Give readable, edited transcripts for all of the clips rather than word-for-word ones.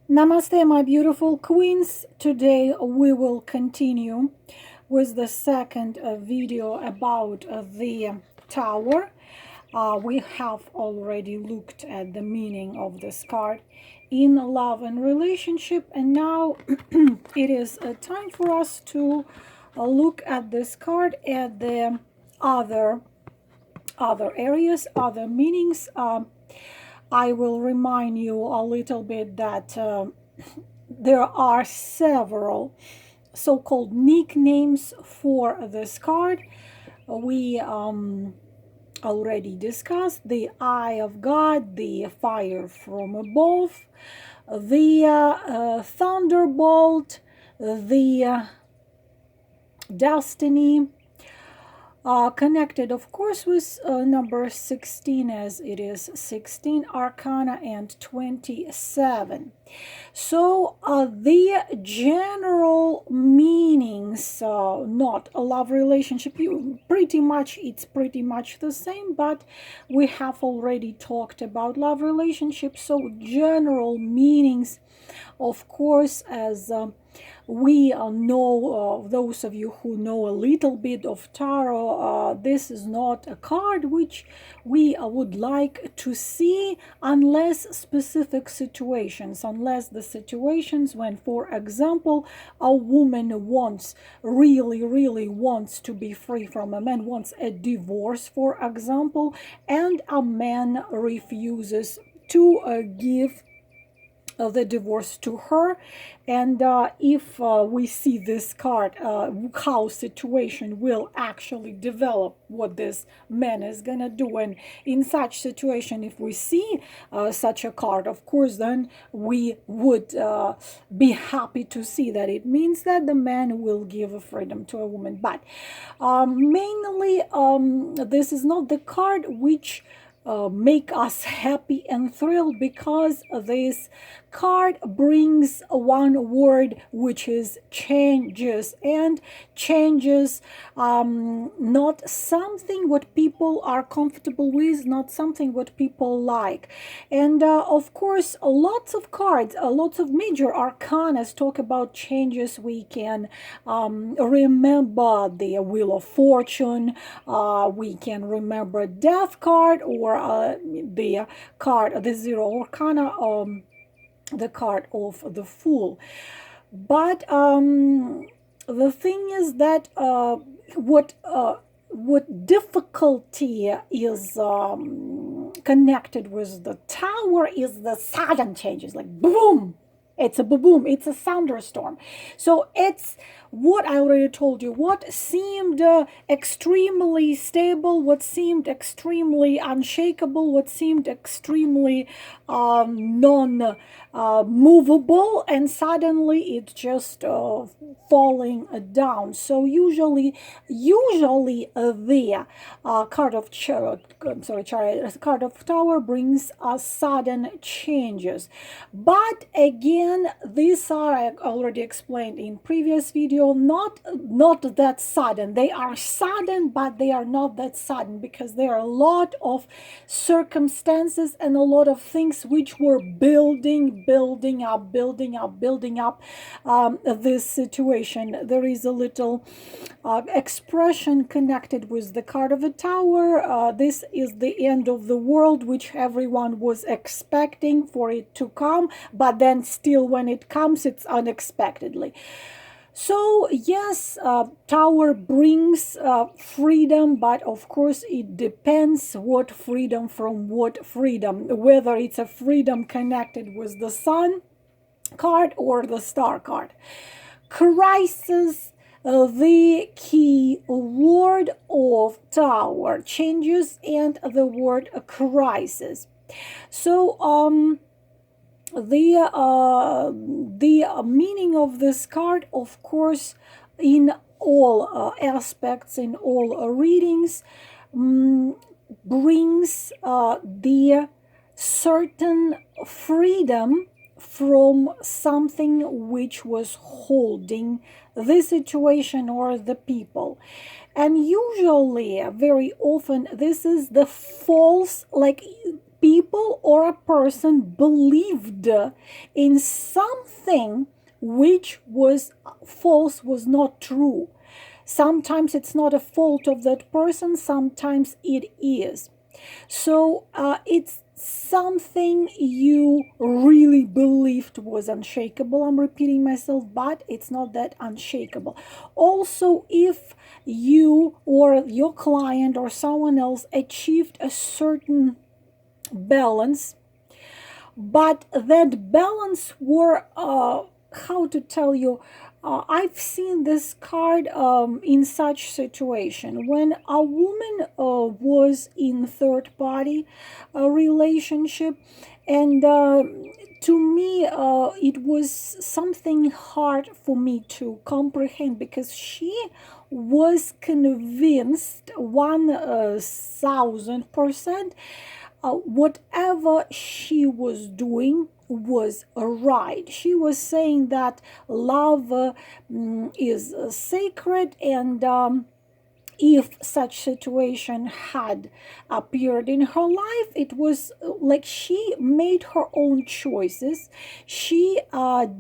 Namaste, my beautiful queens. Today we will continue with the second video about the tower. We have already looked at the meaning of this card in love and relationship, and now it is time for us to look at this card at the other areas, other meanings. I will remind you a little bit that there are several so-called nicknames for this card. We already discussed the Eye of God, the Fire from Above, the Thunderbolt, the Destiny, connected of course with number 16, as it is 16 arcana and 27. So the general meanings, not a love relationship, it's pretty much the same, but we have already talked about love relationships. So general meanings, of course, as we know, those of you who know a little bit of tarot, this is not a card which we would like to see unless specific situations, unless the situations when, for example, a woman really wants to be free from a man, wants a divorce, for example, and a man refuses to give the divorce to her. And if we see this card, how situation will actually develop, what this man is gonna do, and in such situation, if we see such a card, of course, then we would be happy to see that it means that the man will give freedom to a woman. But mainly this is not the card which make us happy and thrilled, because this card brings one word, which is changes. And changes, not something what people are comfortable with, not something what people like. And of course, lots of cards, lots of major arcanas talk about changes. We can remember the Wheel of Fortune, we can remember Death card, or the card, the Zero Arcana, the card of the Fool. But the thing is that what difficulty is connected with the Tower is the sudden changes, like boom. It's a boom, it's a thunderstorm. So it's what I already told you, what seemed extremely stable, what seemed extremely unshakable, what seemed extremely non-movable, and suddenly it's just falling down. So usually the card of card of Tower brings us sudden changes. But again, these are, I already explained in previous video, not that sudden. They are sudden, but they are not that sudden, because there are a lot of circumstances and a lot of things which were building up this situation. There is a little expression connected with the card of the Tower. This is the end of the world, which everyone was expecting for it to come, but then still when it comes, it's unexpectedly. So yes, Tower brings freedom, but of course it depends what freedom from what freedom, whether it's a freedom connected with the Sun card or the Star card. Crisis, the key word of Tower, changes and the word crisis. So the meaning of this card, of course, in all aspects, in all readings, brings the certain freedom from something which was holding the situation or the people. And usually, very often, this is the false, like people or a person believed in something which was false, was not true. Sometimes it's not a fault of that person, sometimes it is. So it's something you really believed was unshakable. I'm repeating myself, but it's not that unshakable. Also, if you or your client or someone else achieved a certain balance, but that balance were how to tell you, I've seen this card in such situation when a woman was in third party relationship, and to me it was something hard for me to comprehend, because she was convinced 1000% whatever she was doing was right. She was saying that love is sacred, and if such situation had appeared in her life, it was like she made her own choices. She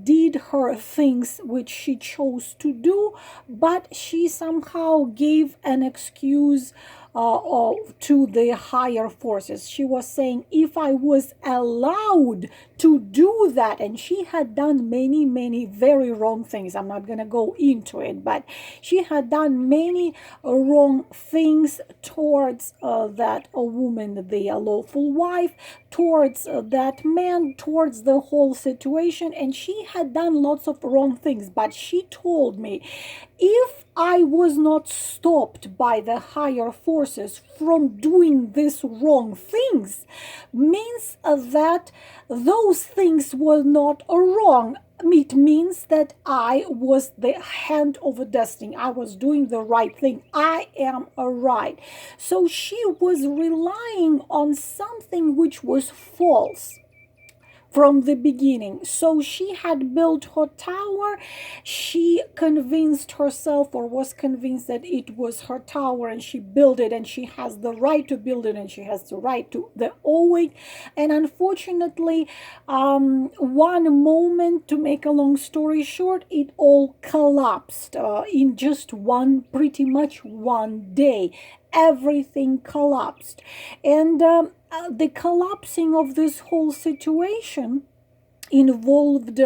did her things which she chose to do, but she somehow gave an excuse to the higher forces. She was saying, if I was allowed to do that, and she had done many, many very wrong things. I'm not going to go into it, but she had done many wrong things towards that woman, the lawful wife, towards that man, towards the whole situation, and she had done lots of wrong things. But she told me, if I was not stopped by the higher forces from doing these wrong things, means that those things were not wrong. It means that I was the hand of a destiny. I was doing the right thing. I am right. So she was relying on something which was false from the beginning. So she had built her tower. She convinced herself, or was convinced, that it was her tower, and she built it, and she has the right to build it, and she has the right to own it. And unfortunately, one moment, to make a long story short, it all collapsed in just pretty much one day. Everything collapsed, and the collapsing of this whole situation involved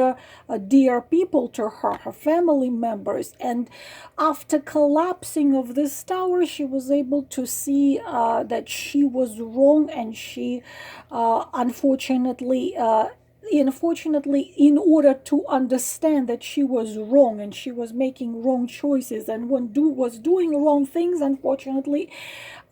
dear people to her family members. And after collapsing of this tower, she was able to see that she was wrong, and she unfortunately, in order to understand that she was wrong and she was making wrong choices and was doing wrong things, unfortunately,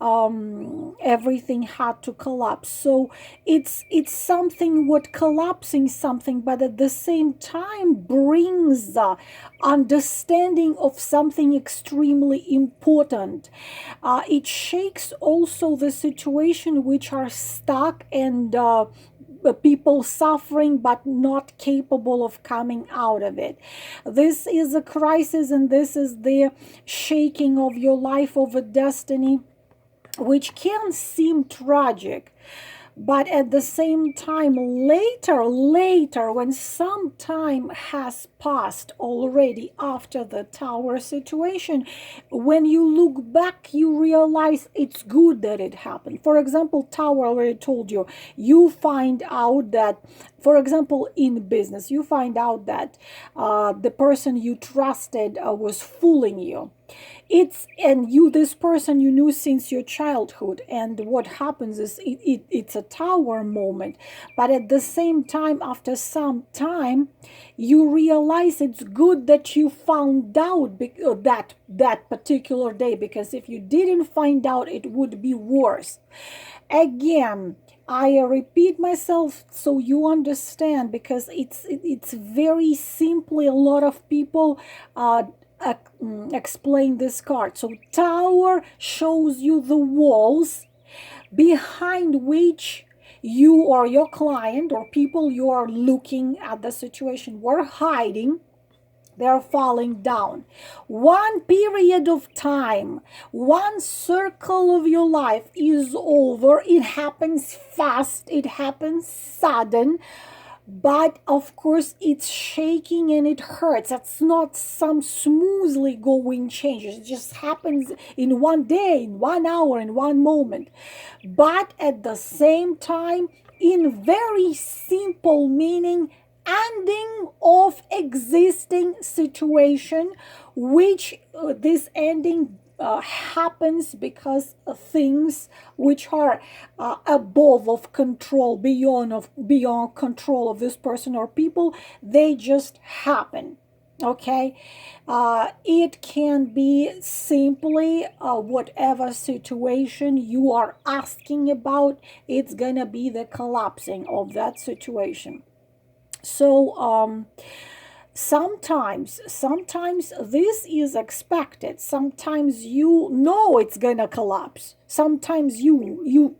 everything had to collapse. So it's something what collapsing something, but at the same time brings understanding of something extremely important. It shakes also the situation which are stuck, and people suffering but not capable of coming out of it. This is a crisis, and this is the shaking of your life, of a destiny, which can seem tragic. But at the same time, later, when some time has passed already after the tower situation, when you look back, you realize it's good that it happened. For example, tower, I already told you, you find out that, for example, in business, you find out that the person you trusted was fooling you. This person you knew since your childhood, and what happens is it's a tower moment. But at the same time, after some time, you realize it's good that you found out that particular day, because if you didn't find out, it would be worse. Again, I repeat myself so you understand, because it's very simply, a lot of people explain this card. So tower shows you the walls behind which you or your client or people you are looking at the situation were hiding. They're falling down. One period of time, one circle of your life is over. It happens fast, it happens sudden, but of course it's shaking and it hurts. That's not some smoothly going changes. It just happens in one day, in 1 hour, in one moment. But at the same time, in very simple meaning, ending of existing situation, which this ending happens because of things which are above of control, beyond control of this person or people, they just happen. Okay, it can be simply whatever situation you are asking about, it's gonna be the collapsing of that situation. So sometimes this is expected. Sometimes you know it's gonna collapse. Sometimes you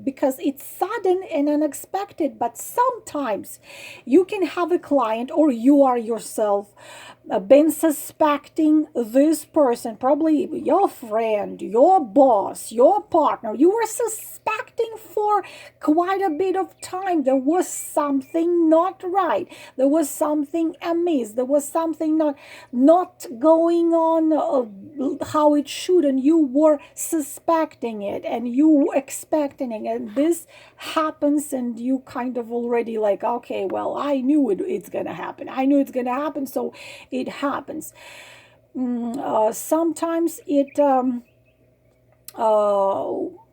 because it's sudden and unexpected. But sometimes you can have a client, or you are yourself been suspecting this person, probably your friend, your boss, your partner. You were suspecting for quite a bit of time. There was something not right. There was something amiss. There was something not going on how it should, and you were suspecting it and you expecting it, and this happens, and you kind of already like, okay, well, I knew it's gonna happen. I knew it's gonna happen, so it happens. Sometimes it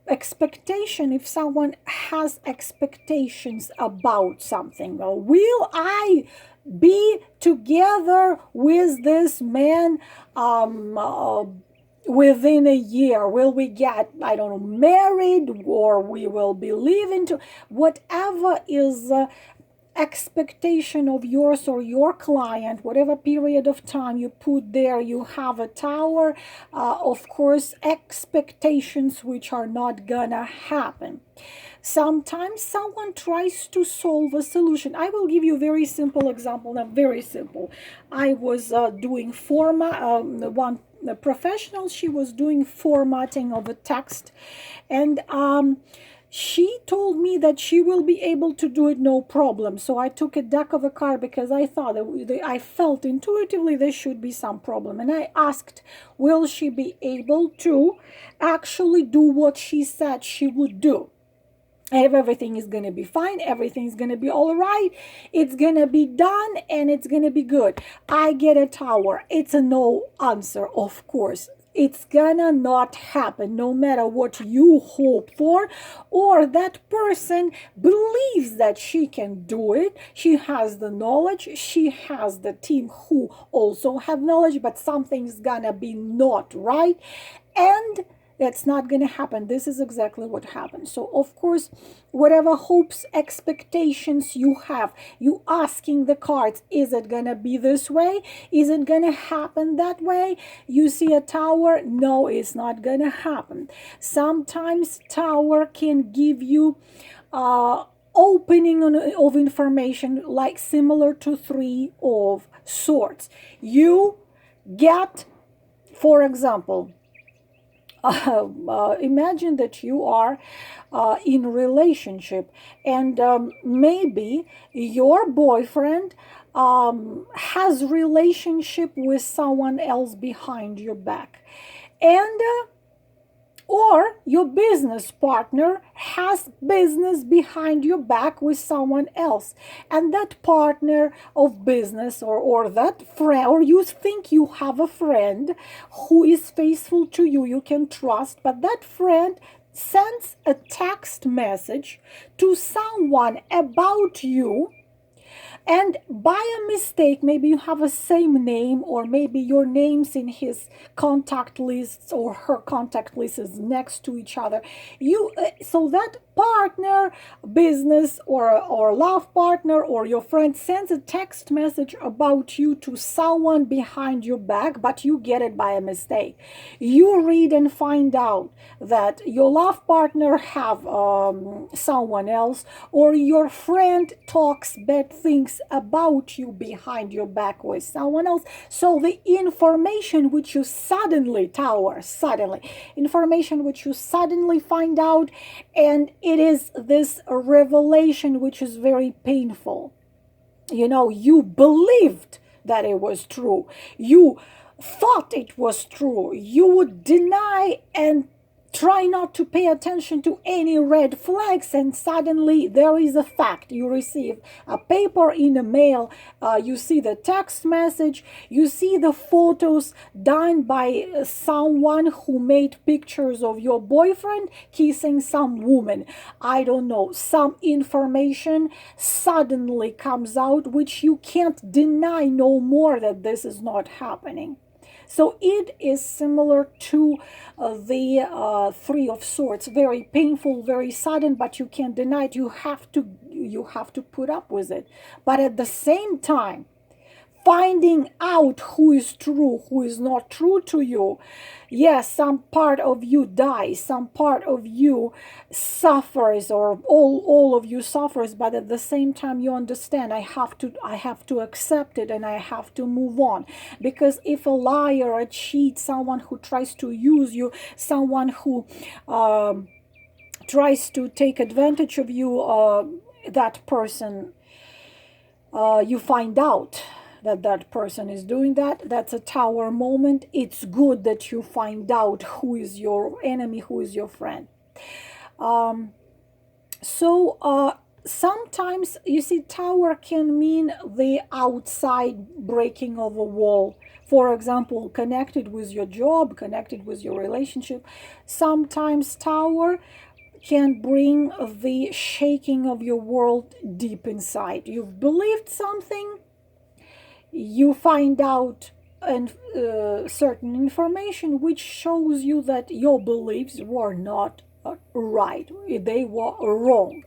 expectation, if someone has expectations about something, well, will I be together with this man within a year? Will we get, I don't know, married, or we will be living to whatever is expectation of yours or your client, whatever period of time you put there, you have a tower, of course, expectations which are not gonna happen. Sometimes someone tries to solve a solution. I will give you a very simple example. Now, very simple. I was doing one the professional, she was doing formatting of a text, and she told me that she will be able to do it no problem. So I took a deck of a card because I thought that I felt intuitively there should be some problem. And I asked, will she be able to actually do what she said she would do? If everything is going to be fine, everything's going to be all right, it's going to be done, and it's going to be good. I get a tower. It's a no answer, of course. It's gonna not happen, no matter what you hope for, or that person believes that she can do it. She has the knowledge, she has the team who also have knowledge, but something's gonna be not right, and that's not going to happen. This is exactly what happened. So, of course, whatever hopes, expectations you have, you asking the cards, is it going to be this way? Is it going to happen that way? You see a tower? No, it's not going to happen. Sometimes tower can give you opening of information, like similar to Three of Swords. You get, for example, imagine that you are in a relationship, and maybe your boyfriend has relationship with someone else behind your back, and or your business partner has business behind your back with someone else, and that partner of business, or that friend, or you think you have a friend who is faithful to you, you can trust, but that friend sends a text message to someone about you, and by a mistake, maybe you have a same name, or maybe your names in his contact lists or her contact list is next to each other. So that partner, business or love partner, or your friend sends a text message about you to someone behind your back, but you get it by a mistake. You read and find out that your love partner have someone else, or your friend talks bad things speaks about you behind your back with someone else. So the information which you suddenly, Tower, suddenly, information which you suddenly find out, and it is this revelation which is very painful. You know, you believed that it was true. You thought it was true. You would deny and try not to pay attention to any red flags, and suddenly there is a fact. You receive a paper in the mail, you see the text message, you see the photos done by someone who made pictures of your boyfriend kissing some woman. I don't know, some information suddenly comes out which you can't deny no more that this is not happening. So it is similar to the Three of Swords. Very painful, very sudden, but you can't deny it. You have to put up with it. But at the same time, finding out who is true, who is not true to you. Yes, some part of you dies, some part of you suffers, or all of you suffers, but at the same time you understand I have to accept it, and I have to move on. Because if a liar, a cheat, someone who tries to use you, someone who tries to take advantage of you, that person, you find out that person is doing that, that's a Tower moment. It's good that you find out who is your enemy, who is your friend. Sometimes, you see, Tower can mean the outside breaking of a wall. For example, connected with your job, connected with your relationship. Sometimes Tower can bring the shaking of your world deep inside. You've believed something, you find out certain information which shows you that your beliefs were not right, they were wrong,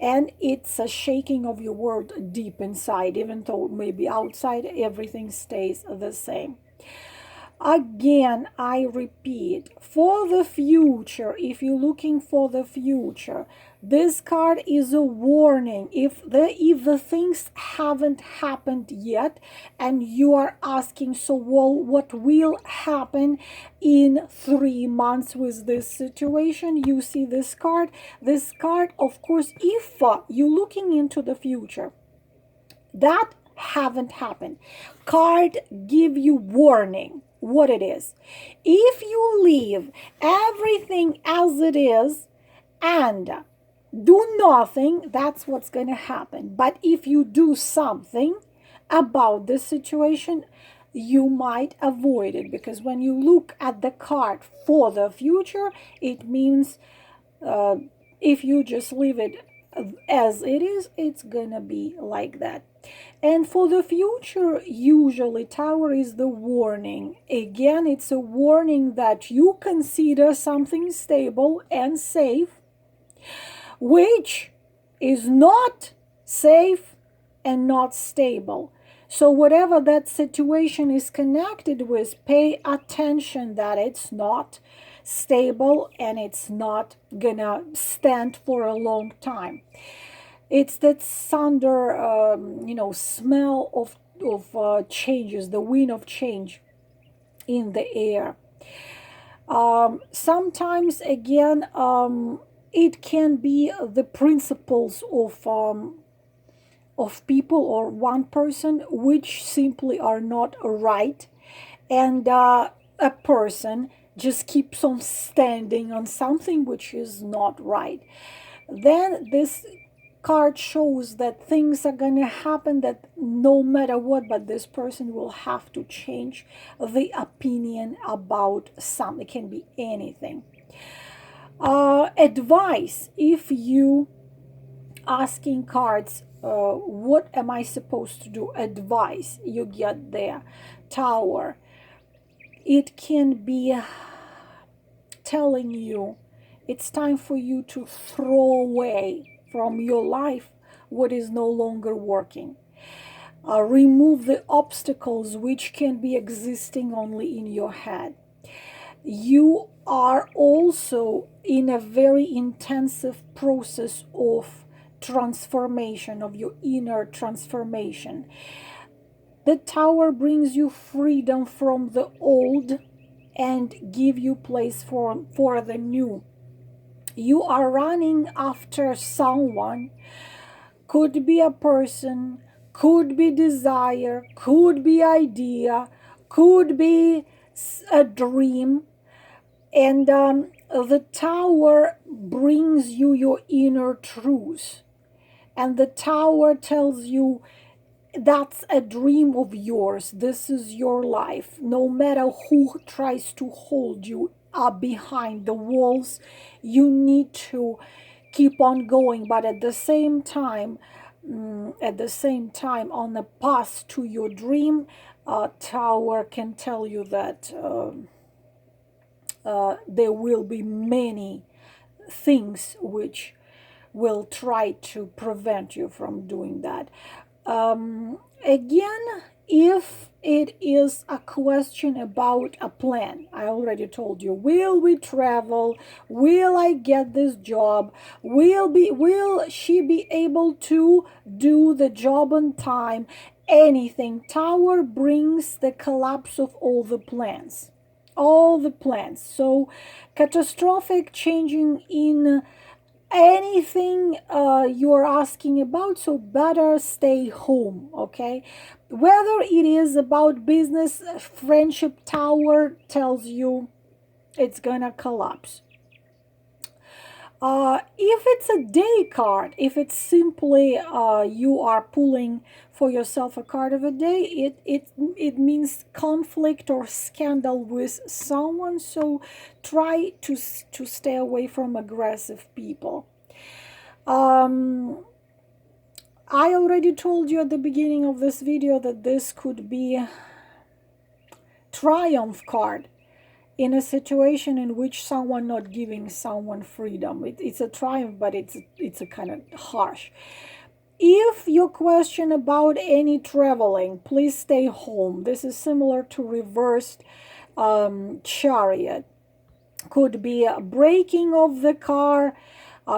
and it's a shaking of your world deep inside, even though maybe outside everything stays the same. Again, I repeat, for the future, if you're looking for the future, this card is a warning. If the things haven't happened yet, and you are asking, so well, what will happen in 3 months with this situation? You see this card. This card, of course, if you're looking into the future, that haven't happened. Card give you warning what it is. If you leave everything as it is and do nothing, that's what's going to happen. But if you do something about this situation, you might avoid it, because when you look at the card for the future, it means if you just leave it as it is, it's gonna be like that. And for the future, usually Tower is the warning. Again, it's a warning that you consider something stable and safe, which is not safe and not stable. So whatever that situation is connected with, pay attention that it's not stable and it's not gonna stand for a long time. It's that thunder, smell of changes, the wind of change in the air. Sometimes, again, it can be the principles of people or one person which simply are not right, and a person just keeps on standing on something which is not right. Then this card shows that things are going to happen, that no matter what, but this person will have to change the opinion about something. It can be anything. Advice, if you asking cards, what am I supposed to do? Advice, you get there. Tower, it can be telling you it's time for you to throw away from your life what is no longer working. Remove the obstacles which can be existing only in your head. You are also in a very intensive process of transformation, of your inner transformation. The Tower brings you freedom from the old and give you place for the new. You are running after someone, could be a person, could be desire, could be idea, could be a dream. And the Tower brings you your inner truth. And the Tower tells you that's a dream of yours. This is your life. No matter who tries to hold you up behind the walls, you need to keep on going. But at the same time, on the path to your dream, Tower can tell you that there will be many things which will try to prevent you from doing that. Again, if it is a question about a plan, I already told you, will we travel? Will I get this job? Will she be able to do the job on time? Anything. Tower brings the collapse of all the plans. All the plans. So catastrophic changing in anything you're asking about, so better stay home. Okay, whether it is about business, friendship, Tower tells you it's gonna collapse. If it's a day card, if it's simply you are pulling for yourself a card of a day, it means conflict or scandal with someone. So try to stay away from aggressive people. I already told you at the beginning of this video that this could be triumph card in a situation in which someone not giving someone freedom. It's a triumph, but it's a kind of harsh. If your question about any traveling, please stay home. This is similar to reversed chariot. Could be a breaking of the car,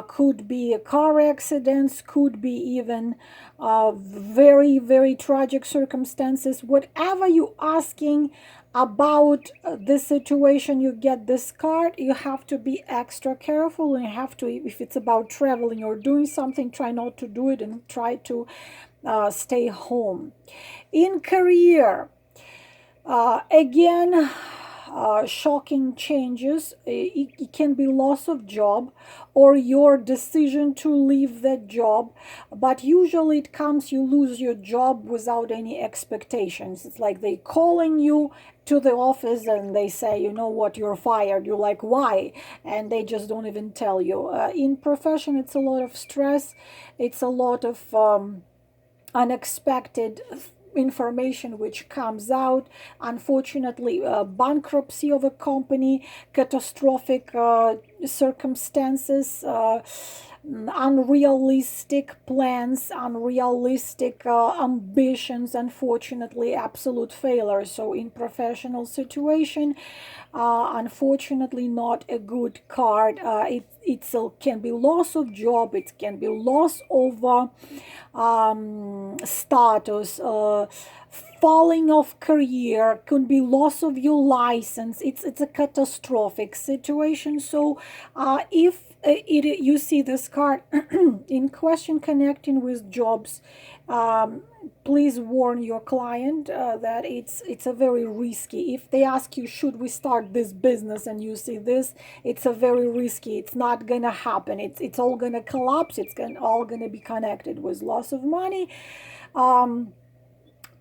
could be car accidents, could be even very, very tragic circumstances. Whatever you're asking about this situation, you get this card. You have to be extra careful, and you have to, if it's about traveling or doing something, try not to do it and try to stay home. In career, again, shocking changes. It can be loss of job or your decision to leave that job, but usually it comes, you lose your job without any expectations. It's like they calling you to the office and they say, you know what, you're fired. You're like, why? And they just don't even tell you. In profession, it's a lot of stress. It's a lot of unexpected information which comes out. Unfortunately, bankruptcy of a company, catastrophic circumstances, unrealistic plans, unrealistic ambitions, unfortunately absolute failure. So in professional situation, unfortunately not a good card. It can be loss of job, it can be loss of status, falling of career, could be loss of your license. It's a catastrophic situation. So you see this card in question connecting with jobs, please warn your client that it's a very risky. If they ask you, should we start this business, and you see this, it's a very risky. It's not gonna happen. It's all gonna collapse. It's all gonna be connected with loss of money.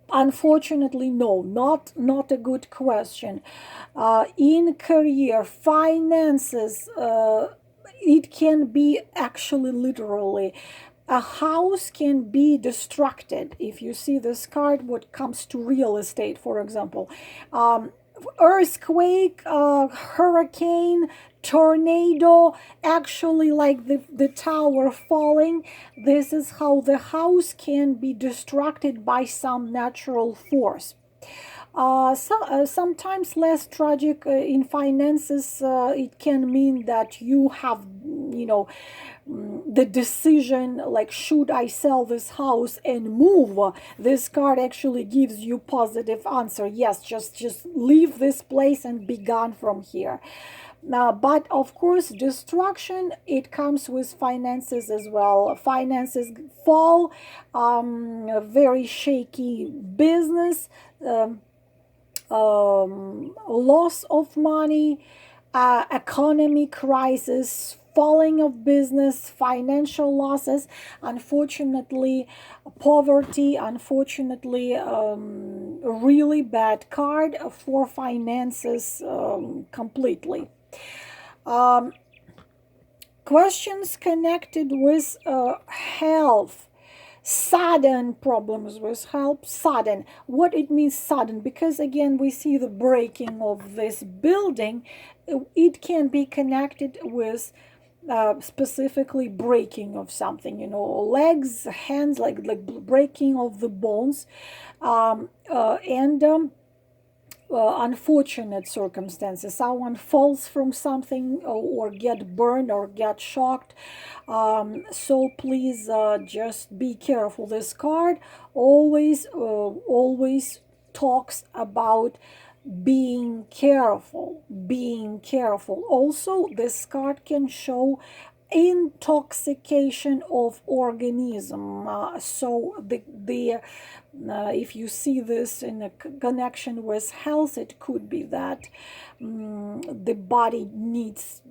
Unfortunately, no, not a good question. In career, finances, it can be actually literally. A house can be distracted. If you see this card, what comes to real estate, for example, earthquake, hurricane, tornado, actually like the tower falling. This is how the house can be distracted by some natural force. Sometimes less tragic in finances, it can mean that you have, the decision like, should I sell this house and move? This card actually gives you positive answer. Yes, just leave this place and be gone from here. But of course, destruction, it comes with finances as well. Finances fall, very shaky business, loss of money, economy crisis, falling of business, financial losses, unfortunately, poverty, unfortunately, really bad card for finances, completely. Um, Questions connected with health, sudden problems with health. Sudden, what it means sudden, because again we see the breaking of this building. It can be connected with specifically breaking of something, legs, hands, like breaking of the bones, and unfortunate circumstances. Someone falls from something, or get burned or get shocked. So please, just be careful. This card always talks about being careful. Also, this card can show intoxication of organism. So the if you see this in a connection with health, it could be that the body needs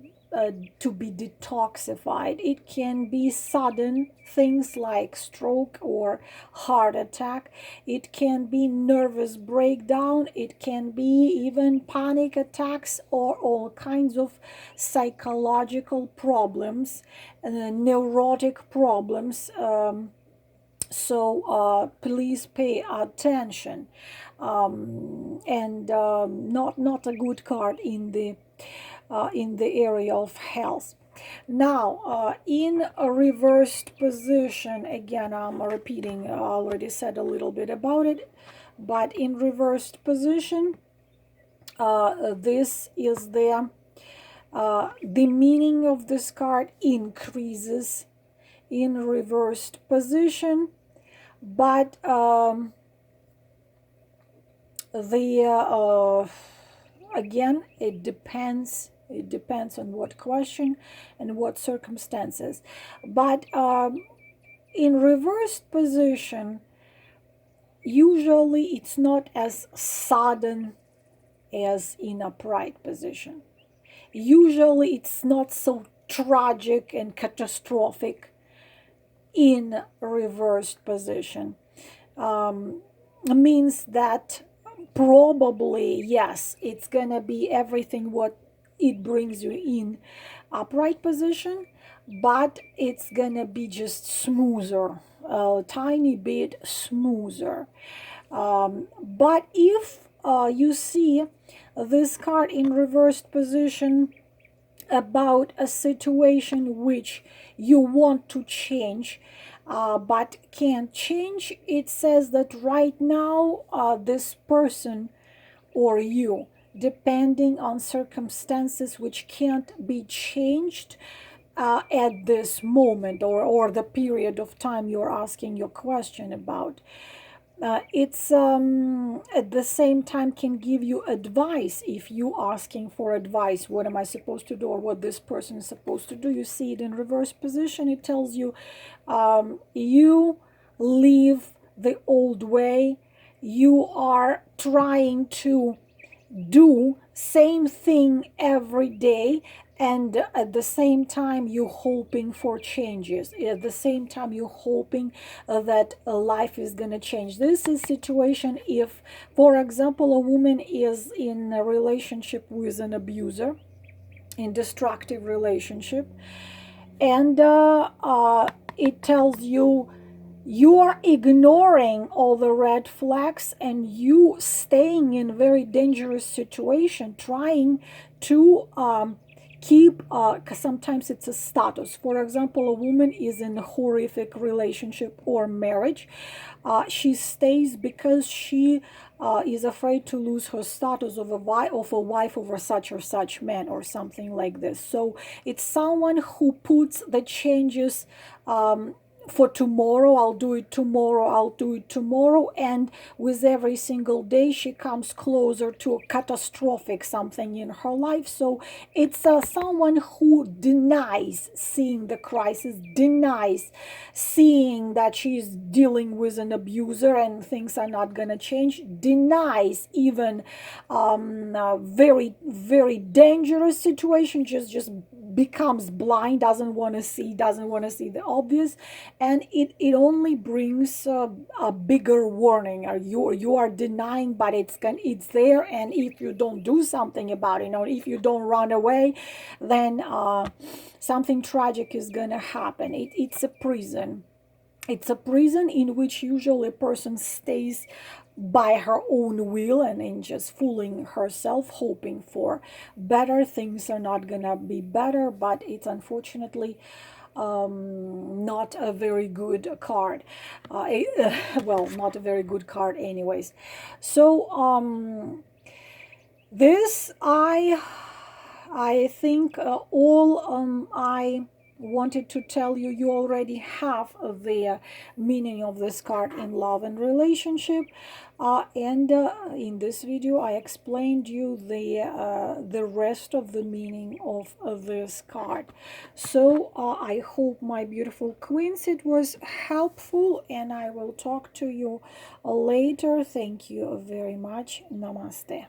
to be detoxified. It can be sudden things like stroke or heart attack. It can be nervous breakdown. It can be even panic attacks or all kinds of psychological problems, neurotic problems. So please pay attention, and not a good card in the area of health. Now, in a reversed position, again, I'm repeating, I already said a little bit about it, but in reversed position, this is the meaning of this card increases in reversed position, but again, it depends on what question and what circumstances. But in reversed position, usually it's not as sudden as in upright position. Usually it's not so tragic and catastrophic in reversed position. Means that probably, yes, it's gonna be everything what it brings you in upright position, but it's gonna be just smoother, a tiny bit smoother. But if you see this card in reversed position about a situation which you want to change, but can't change, it says that right now, this person or you, depending on circumstances which can't be changed at this moment, or the period of time you're asking your question about, it's at the same time can give you advice. If you asking for advice, what am I supposed to do, or what this person is supposed to do, you see it in reverse position. It tells you, you leave the old way. You are trying to do same thing every day, and at the same time you're hoping for changes. At the same time you're hoping that life is going to change. This is situation if, for example, a woman is in a relationship with an abuser, in destructive relationship, and it tells you you are ignoring all the red flags and you staying in very dangerous situation, trying to keep, 'cause sometimes it's a status. For example, a woman is in a horrific relationship or marriage. She stays because she is afraid to lose her status of a wife over such or such man or something like this. So it's someone who puts the changes, for tomorrow. I'll do it tomorrow, I'll do it tomorrow, and with every single day she comes closer to a catastrophic something in her life. So it's someone who denies seeing the crisis, denies seeing that she's dealing with an abuser and things are not gonna change, denies even a very very dangerous situation, just becomes blind, doesn't want to see, the obvious, and it only brings a bigger warning. You are denying, but it's there, and if you don't do something about it, or if you don't run away, then something tragic is gonna happen. It's a prison. It's a prison in which usually a person stays by her own will and in just fooling herself, hoping for better. Things are not gonna be better, but it's unfortunately not a very good card. Well, not a very good card, anyways. So this I think all I wanted to tell you. You already have the meaning of this card in love and relationship, and in this video I explained you the rest of the meaning of this card. So I hope, my beautiful queens, it was helpful, and I will talk to you later. Thank you very much. Namaste.